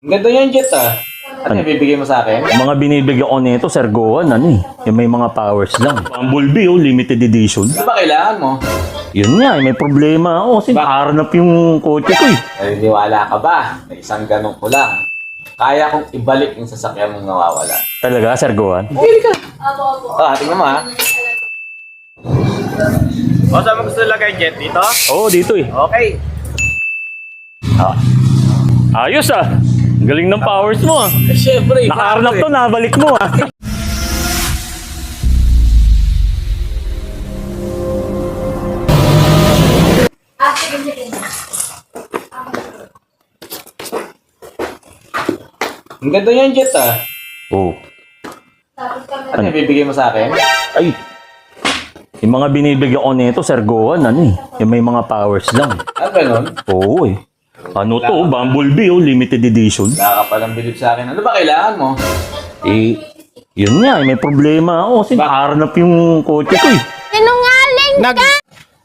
Ang ganda yan, Jet, ah. Ano yung bibigay mo sa akin? Mga binibigyan ko nito, Sir Gohan, yung may mga powers lang. Bumblebee, limited edition. Ano ba kailangan mo? Yun nga, may problema ako kasi nakaharap yung kotse ko Naniniwala ka ba? May isang ganong ko lang. Kaya kong ibalik yung sasakyan mong nawawala. Talaga, Sir Gohan? Pili ka. Tingnan mo, ha. O, saan mo gusto lagay, Jet? Dito? Oo, dito Okay. Ayos Galing ng powers mo Siyempre. Nakaharap to, nabalik mo Ang ganda yan, Jet, ah. Oo. Ano yung bibigay mo sa akin? Ay, yung mga binibigyan ko nito, Sir Gohan, yung may mga powers lang. Ano ganun? Oo Ano to, Bumblebee, limited edition. Wala ka palang bilib sa akin. Ano ba kailangan mo? Yun nga, may problema ako kasi nakaharap yung kotse ko Sinungaling ka!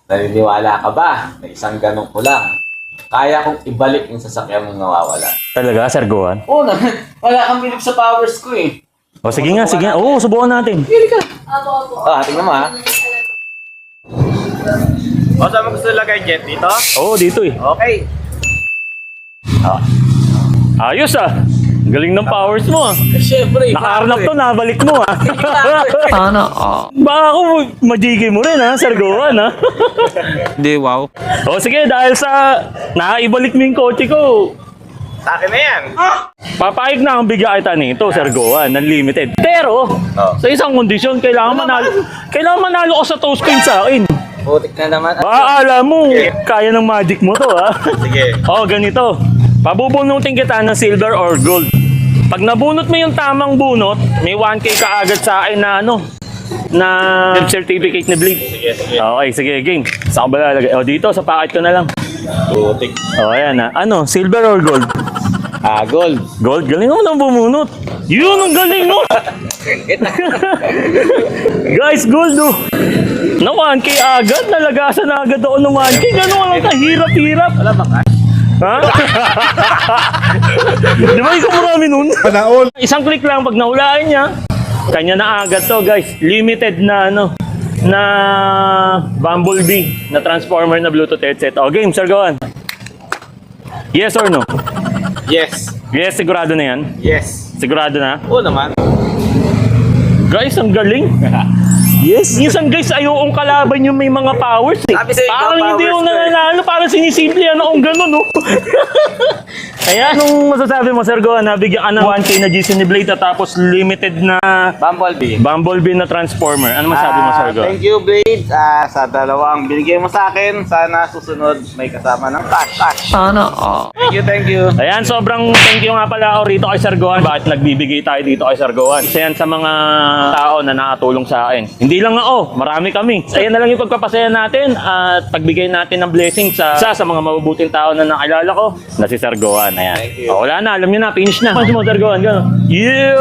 Naniniwala ka ba? May isang ganong ko lang. Kaya kong ibalik yung sasakyan mong nawawala. Talaga, Sir Gohan? Oo naman. Wala kang bilib sa powers ko, eh. O sige nga. Oo, subukan natin. Pili ka. Tingnan mo, ha. O, saan mo gusto lagay, Jet? Dito? Oo, dito Okay. Ayos Galing ng powers mo Siyempre. Nakaharap to, nabalik mo Sana Baka ako majigay mo rin Sir Gohan Hindi, wow. O sige, dahil sa naibalik mo yung kotse ko, Sa akin na yan. papayag na ang bigyan kita nito, Sir Gohan, unlimited. Pero, sa isang kondisyon, kailangan manalo ka sa toast coin sa akin. Putik na naman. Baka alam mo, kaya ng magic mo to Sige. Ganito. Pabubunutin kita ng silver or gold. Pag nabunot mo yung tamang bunot, may 1K ka agad sa akin na na certificate ni Blade. Sige. Okay, sige, game. Saan ba lalagay? Dito, sa packet ko na lang. Putik. Ayan Ano, silver or gold? Gold. Gold, galing mo nang bumunot. Yun, ang galing mo. Guys, gold na 1K agad, nalagasan na agad ako ng 1K. Gano'n lang kahirap-hirap. Wala bang cash? Ha? Di ba ikaw marami nun? Panaol. Isang click lang pag nahulaan niya, kanya na agad to, guys. Limited na na Bumblebee na transformer na Bluetooth headset. Game, Sir Gohan. Yes or no? Yes. Yes, sigurado na yan. Yes. Sigurado na. Oo naman. Guys, ang galing. Yes. Minsan guys, ayokong kalaban yung may mga powers Sabi sa'yo, Parang ikaw, hindi powers yung ko nananalo, parang sinisimplihan akong gano'n Ayan, anong masasabi mo, Sir Gohan? Nabigyan ka ng 1K na GC ni Blade at tapos limited na Bumblebee na transformer. Ano masabi mo, Sir Gohan? Thank you, Blade. Sa dalawang binigay mo sa akin, sana susunod may kasama ng cash. Sana Thank you. Ayan, sobrang thank you nga pala ako rito kay Sir Gohan. Bakit nagbibigay tayo dito kay Sir Gohan? Isa yan sa mga tao na nakatulong sa akin. Hindi lang ako, marami kami. Ayan na lang yung pagpapasaya natin at pagbigay natin ng blessing sa mga mabubuting tao na nakilala ko na si Sir Gohan. Ayan. Thank you. Wala na, alam niyo na, finish na. Mas mo, Sir Gohan, gano'n. Yeah!